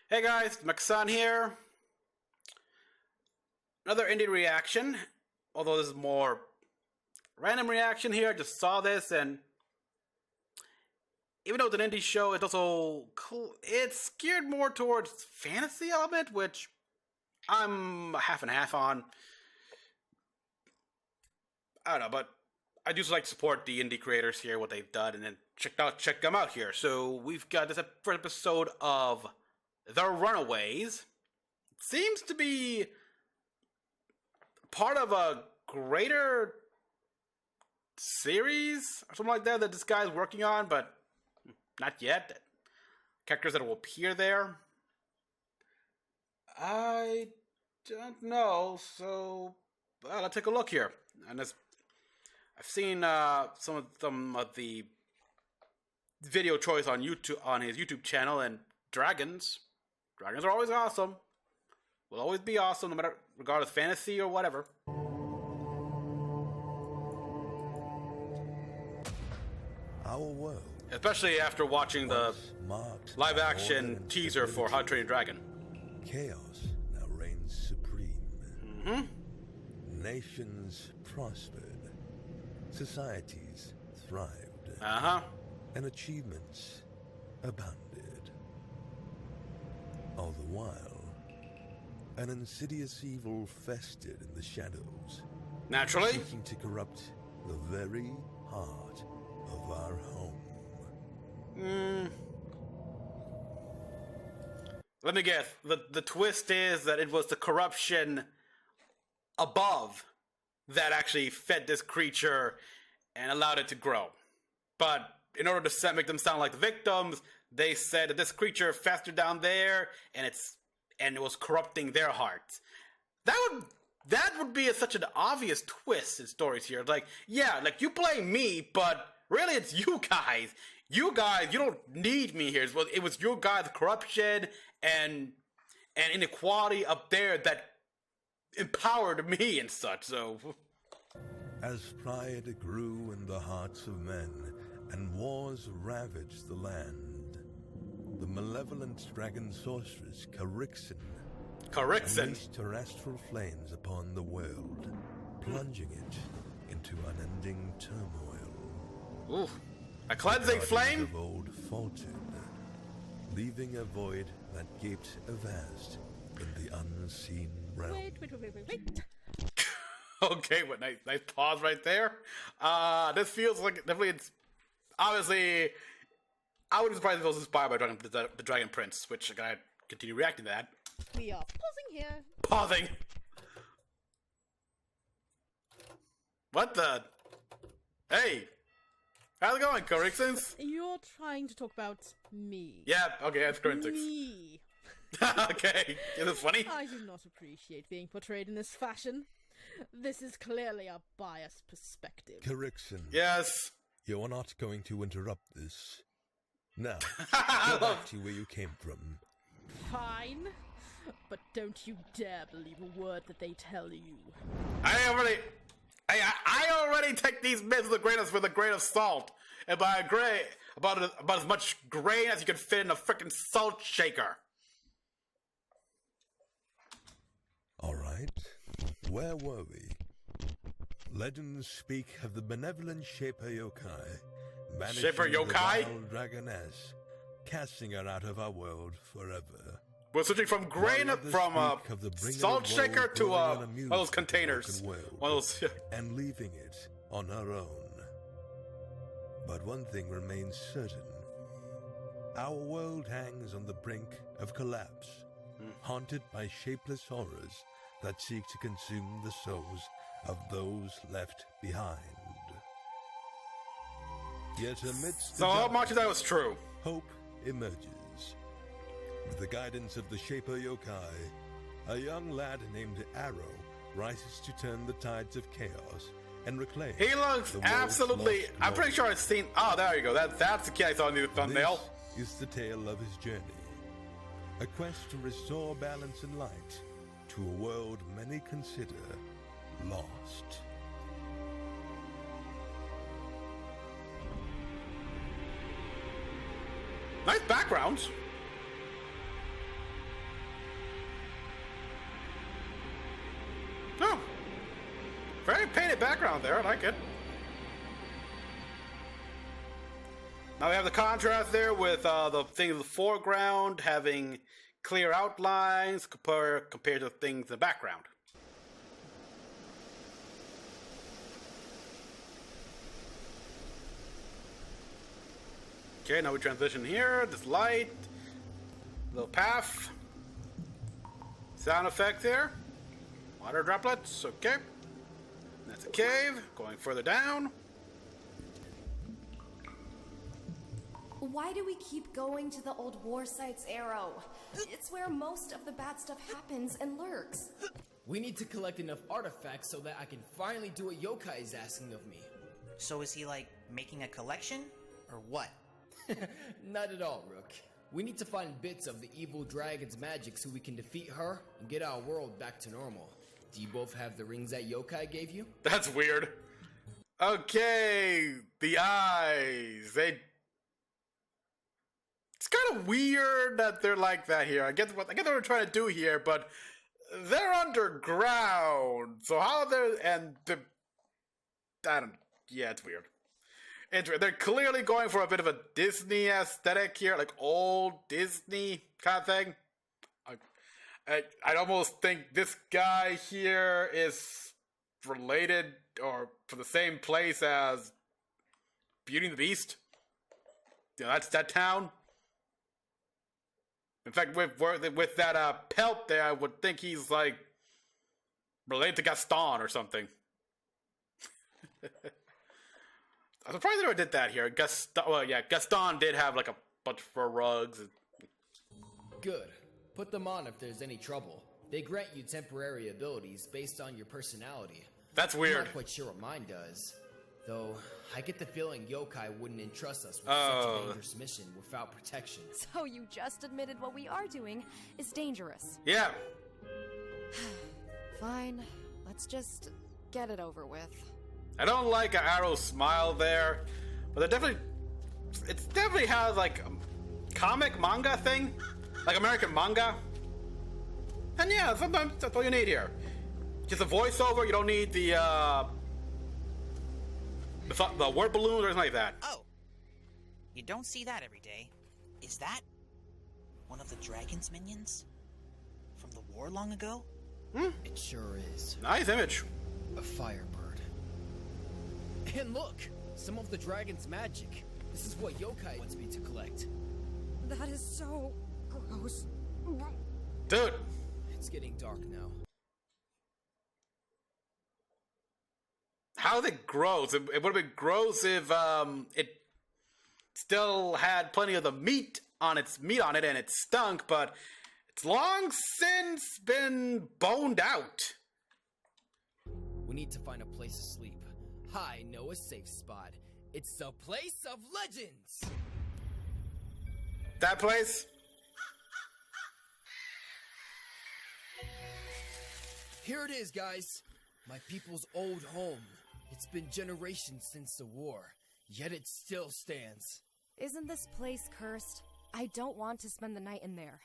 Hey guys, Mecha-san here. Another indie reaction, although this is more random reaction here. I just saw this, and even though it's an indie show, it's also it's geared more towards fantasy element, which I'm half and half on. I don't know, but I do like to support the indie creators here, what they've done, and then check them out here. So we've got this first episode of The Runaways. It seems to be part of a greater series or something like that this guy's working on, but not yet. Characters that will appear there, I don't know. So let's take a look here. And I've seen some of the video choice on YouTube on his YouTube channel, and dragons are always awesome. Will always be awesome, no matter regardless fantasy or whatever. Our world, especially after watching the live-action teaser for How to Train Your Dragon. Chaos now reigns supreme. Nations prospered, societies thrived, and achievements abounded. All the while, an insidious evil festered in the shadows, naturally seeking to corrupt the very heart of our home. Let me guess. The twist is that it was the corruption above that actually fed this creature and allowed it to grow. But in order to make them sound like the victims, they said that this creature festered down there and it was corrupting their hearts. That would be such an obvious twist in stories here. Like, yeah, like you blame me, but really it's you guys. You guys, you don't need me here. It was your guys' corruption and inequality up there that empowered me and such, so. As pride grew in the hearts of men and wars ravaged the land, the malevolent dragon sorceress Carixen unleashed her astral flames upon the world, plunging it into unending turmoil. Ooh, a cleansing flame? Of old faltered, leaving a void that gaped avast in the unseen realm. Wait. Okay, what nice pause right there. This feels like definitely it's obviously I wouldn't be surprised if it was inspired by the Dragon Prince, which I gotta continue reacting to that. We are pausing here. Pausing. What the? Hey, how's it going, Corixens? You're trying to talk about me. Yeah, okay, that's Corixens. Me. Okay, is it funny? I do not appreciate being portrayed in this fashion. This is clearly a biased perspective. Carixen. Yes. You are not going to interrupt this. Now, go back to where you came from. Fine. But don't you dare believe a word that they tell you. I already take these myths with a grain of salt. And by about as much grain as you can fit in a frickin' salt shaker. Alright, where were we? Legends speak of the benevolent Shaper Yokai banishing the wild dragoness, casting her out of our world forever. We're switching from grain from a salt shaker to one of those containers. And leaving it on her own. But one thing remains certain. Our world hangs on the brink of collapse, haunted by shapeless horrors that seek to consume the souls of those left behind. Yet amidst so how much of that was true? Hope emerges. With the guidance of the Shaper Yokai, a young lad named Arrow rises to turn the tides of chaos and reclaim. He looks absolutely. I'm pretty sure I've seen. Oh, there you go. That's the kid I saw in the thumbnail. This is the tale of his journey. A quest to restore balance and light to a world many consider lost. Nice backgrounds. painted background there. I like it. Now we have the contrast there with the thing in the foreground having clear outlines compared to things in the background. Okay, now we transition here. This light, little path, sound effect there, water droplets. Okay, that's a cave. Going further down. Why do we keep going to the old war sites, Arrow? It's where most of the bad stuff happens and lurks. We need to collect enough artifacts so that I can finally do what Yokai is asking of me. So is he like making a collection? Or what? Not at all, Rook. We need to find bits of the evil dragon's magic so we can defeat her and get our world back to normal. Do you both have the rings that Yokai gave you? That's weird. Okay, the eyes. It's kind of weird that they're like that here. I get what we're trying to do here, but they're underground. So how yeah, it's weird. They're clearly going for a bit of a Disney aesthetic here, like old Disney kind of thing. I'd almost think this guy here is related or from the same place as Beauty and the Beast. You know, that's that town. In fact, with that pelt there, I would think he's like related to Gaston or something. I'm surprised they never did that here. Gaston did have like a bunch of fur rugs. Good. Put them on if there's any trouble. They grant you temporary abilities based on your personality. That's weird. I'm not quite sure what mine does. Though, I get the feeling Yokai wouldn't entrust us with such a dangerous mission without protection. So you just admitted what we are doing is dangerous. Yeah. Fine. Let's just get it over with. I don't like an Arrow smile there, but it definitely has like a comic manga thing, like American manga. And yeah, sometimes that's all you need here. Just a voiceover. You don't need the word balloons or anything like that. Oh, you don't see that every day. Is that one of the dragon's minions from the war long ago? It sure is. Nice image. A firebird. And look! Some of the dragon's magic. This is what Yokai wants me to collect. That is so gross. Dude. It's getting dark now. How is it gross? It would have been gross if it still had plenty of the meat on it and it stunk, but it's long since been boned out. We need to find a place to sleep. I know a safe spot. It's the place of legends! That place? Here it is, guys. My people's old home. It's been generations since the war, yet it still stands. Isn't this place cursed? I don't want to spend the night in there.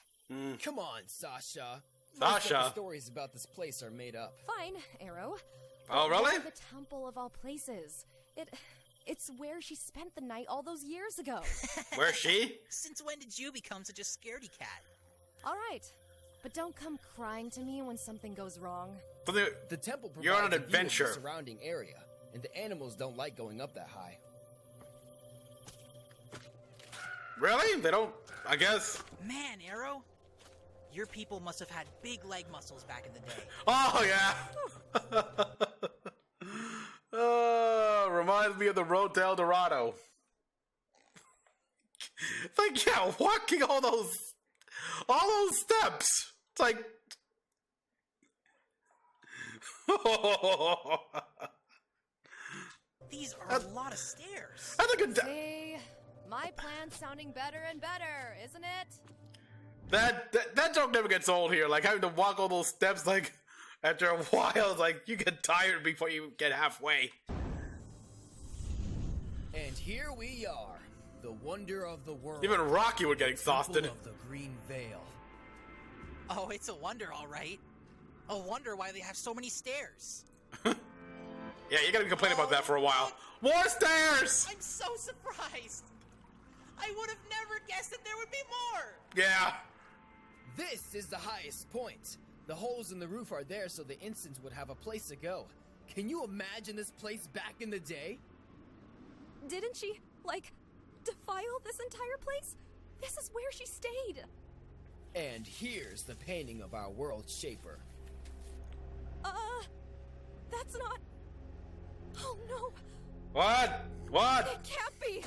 Come on, Sasha. Sasha? The stories about this place are made up. Fine, Arrow. Oh, really? The temple of all places. It's where she spent the night all those years ago. Where's she? Since when did you become such a scaredy cat? All right, but don't come crying to me when something goes wrong. The temple provides You're on an a view of the adventure. surrounding area, and the animals don't like going up that high. Really? They don't, I guess. Man, Arrow, your people must have had big leg muscles back in the day. Oh, yeah. Reminds me of the road to El Dorado. It's like, yeah, walking all those steps. It's like, These are a lot of stairs. I think See, my plan's sounding better and better, isn't it? that joke never gets old here. Like having to walk all those steps, like after a while, like you get tired before you get halfway. And here we are, the wonder of the world. Even Rocky would get exhausted. Temple of the Green Veil. Oh, it's a wonder, all right. A wonder why they have so many stairs. Yeah, you're gonna be complaining about that for a while. More stairs! I'm so surprised! I would have never guessed that there would be more! Yeah. This is the highest point. The holes in the roof are there so the instants would have a place to go. Can you imagine this place back in the day? Didn't she, like, defile this entire place? This is where she stayed. And here's the painting of our world shaper. That's not... Oh no, What? What? it can't be.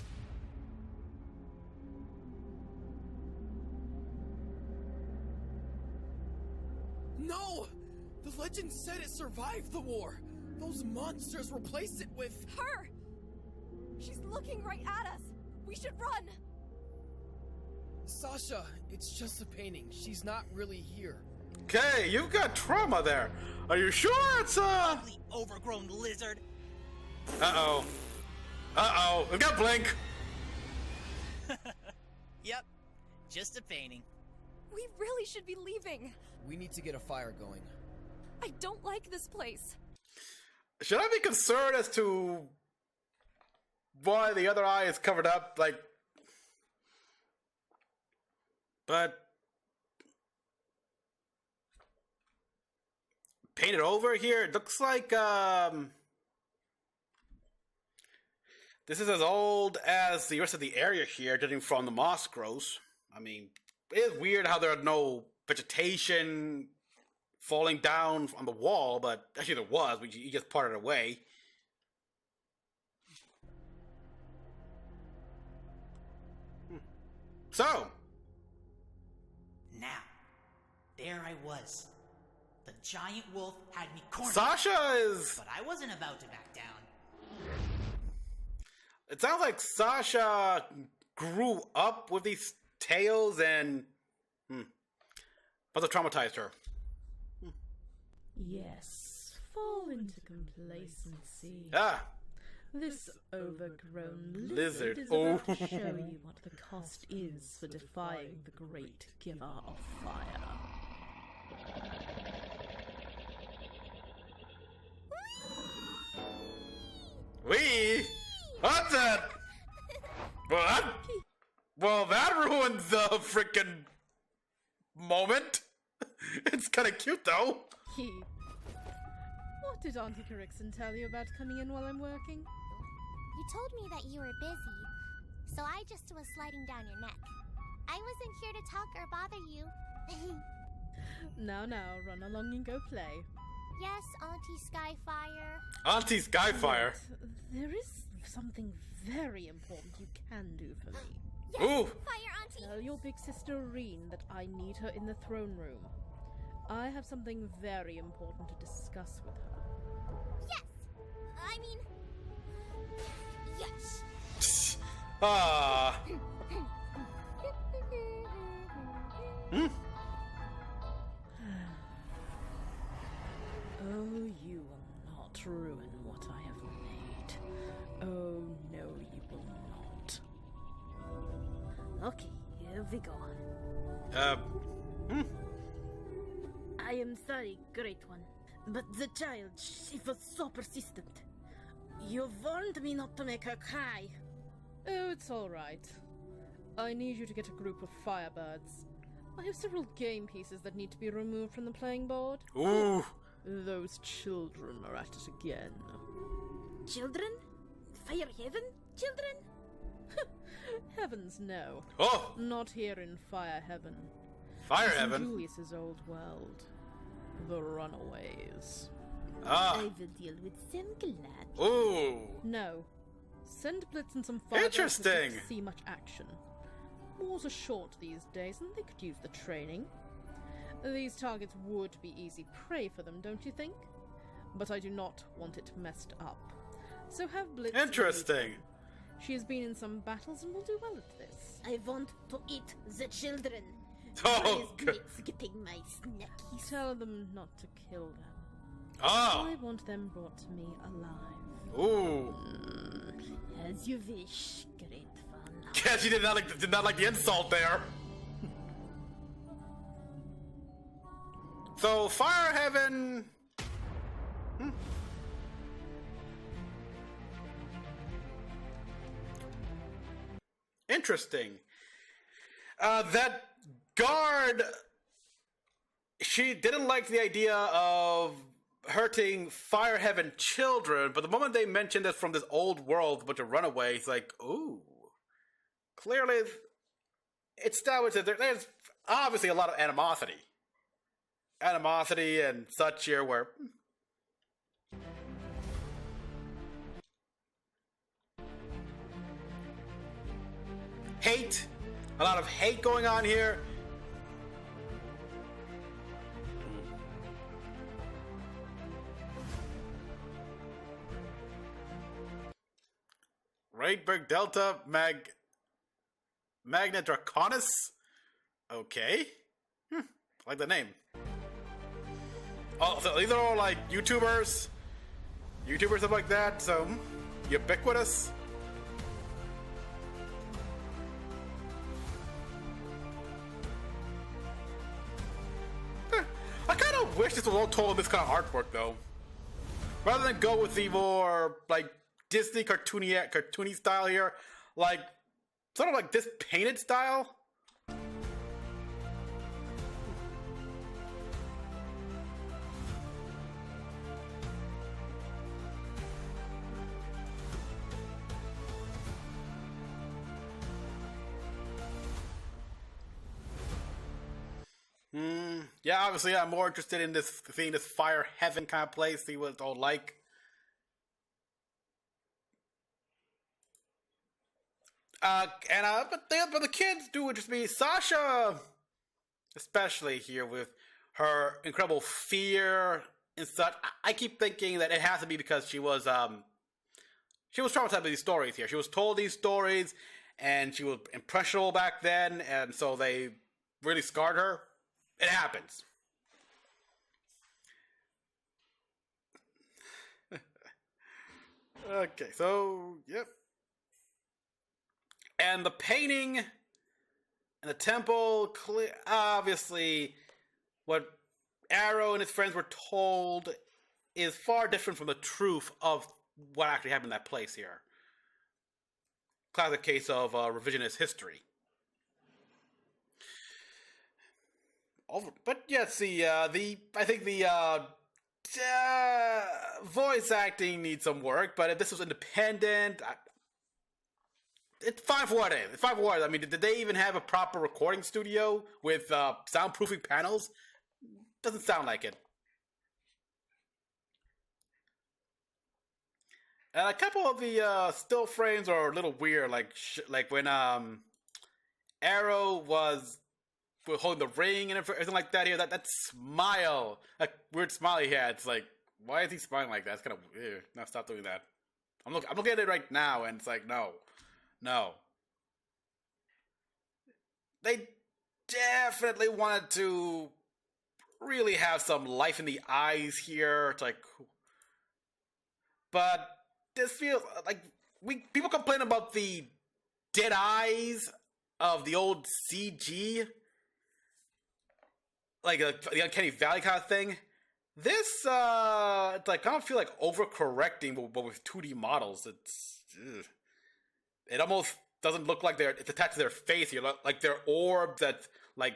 No! The legend said it survived the war. Those monsters replaced it with... Her! She's looking right at us. We should run. Sasha, it's just a painting. She's not really here. Okay, you've got trauma there. Are you sure it's Ugly, overgrown lizard. Uh-oh. Uh-oh. We've got Blink. Yep, just a painting. We really should be leaving. We need to get a fire going. I don't like this place. Should I be concerned as to why the other eye is covered up? Like... But... Painted over here? It looks like, this is as old as the rest of the area here, judging from the moss grows. I mean, it is weird how there are no vegetation falling down on the wall, but actually there was, but you just parted it away. So, Now, there I was. The giant wolf had me cornered. Sasha is... But I wasn't about to back down. It sounds like Sasha grew up with these tales and... must have traumatized her. Yes, fall into complacency. Ah, This overgrown Lizard. lizard is about Oh. to show you what the cost is for defying the great giver of fire. What's that? What? Well, that ruined the frickin' moment. It's kind of cute, though. What did Auntie Carixon tell you about coming in while I'm working? You told me that you were busy, so I just was sliding down your neck. I wasn't here to talk or bother you. Now, run along and go play. Yes, Auntie Skyfire. Auntie Skyfire. But there is something very important you can do for me. Yes, Ooh. Fire Auntie. Tell your big sister Reen that I need her in the throne room. I have something very important to discuss with her. Yes. I mean, yes. Ah. Oh, you will not ruin what I have made. Oh, no, you will not. Okay, here we go. I am sorry, Great One, but the child, she was so persistent. You warned me not to make her cry. Oh, it's all right. I need you to get a group of firebirds. I have several game pieces that need to be removed from the playing board. Ooh. Those children are at it again. Children? Fire heaven? Children? Heavens, no. Oh, Not here in Fire Heaven. Fire It's in Heaven. Julius's old world. The Runaways. Ah. will deal with them glad. Ooh. No. Send Blitz and some firebirds Interesting. to see much action. Wars are short these days, and they could use the training. These targets would be easy prey for them, don't you think? But I do not want it messed up. So have Blitz... Interesting. She has been in some battles and will do well at this. I want to eat the children. Oh, good. getting my snackies? Tell them not to kill them. Oh. I want them brought to me alive. Ooh. As you wish, Great One. Yeah, she did not like the insult there. So Fire Heaven. interesting. That guard, she didn't like the idea of hurting Fire Heaven children, but the moment they mentioned this from this old world, a bunch of runaways, like, ooh, clearly it's established that there's obviously a lot of animosity and such here where hate, a lot of hate going on here. Raidberg Delta Magna Draconis? Okay. I like the name. Oh, so these are all like YouTubers, stuff like that, so ubiquitous. I kind of wish this was all told in this kind of artwork, though. Rather than go with the more, like, Disney cartoony style here, like, sort of like this painted style. Yeah, obviously I'm more interested in this, seeing this Fire Heaven kind of place, see what it's all like. But the kids do interest me. Sasha, especially here with her incredible fear and such. I keep thinking that it has to be because she was traumatized by these stories here. She was told these stories, and she was impressionable back then, and so they really scarred her. It happens. Okay, so, yep. And the painting and the temple, obviously, what Arrow and his friends were told is far different from the truth of what actually happened in that place here. Classic case of revisionist history. But yes, I think the voice acting needs some work. But if this was independent, it's fine for what it is. It's fine for what it is. I mean, did they even have a proper recording studio with soundproofing panels? Doesn't sound like it. And a couple of the still frames are a little weird, like when Arrow was holding the ring and everything like that here. That smile, that weird smile he had. It's like, why is he smiling like that? It's kind of weird. No, stop doing that. I'm looking at it right now, and it's like, no. They definitely wanted to really have some life in the eyes here. It's like, but this feels like people complain about the dead eyes of the old CG, like the Uncanny Valley kind of thing. This, it's like, I don't feel like overcorrecting, but with 2D models, it almost doesn't look like it's attached to their face here, like their orbs that's like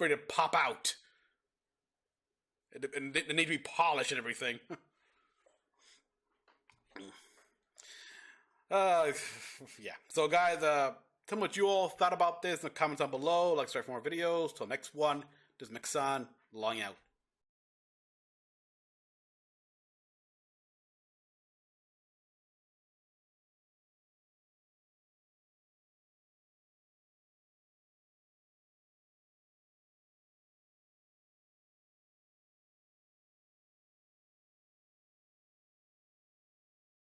ready to pop out. And they need to be polished and everything. Yeah. So guys, tell me what you all thought about this in the comments down below. Like, subscribe for more videos. Till next one, this is Mecha-san, logging out.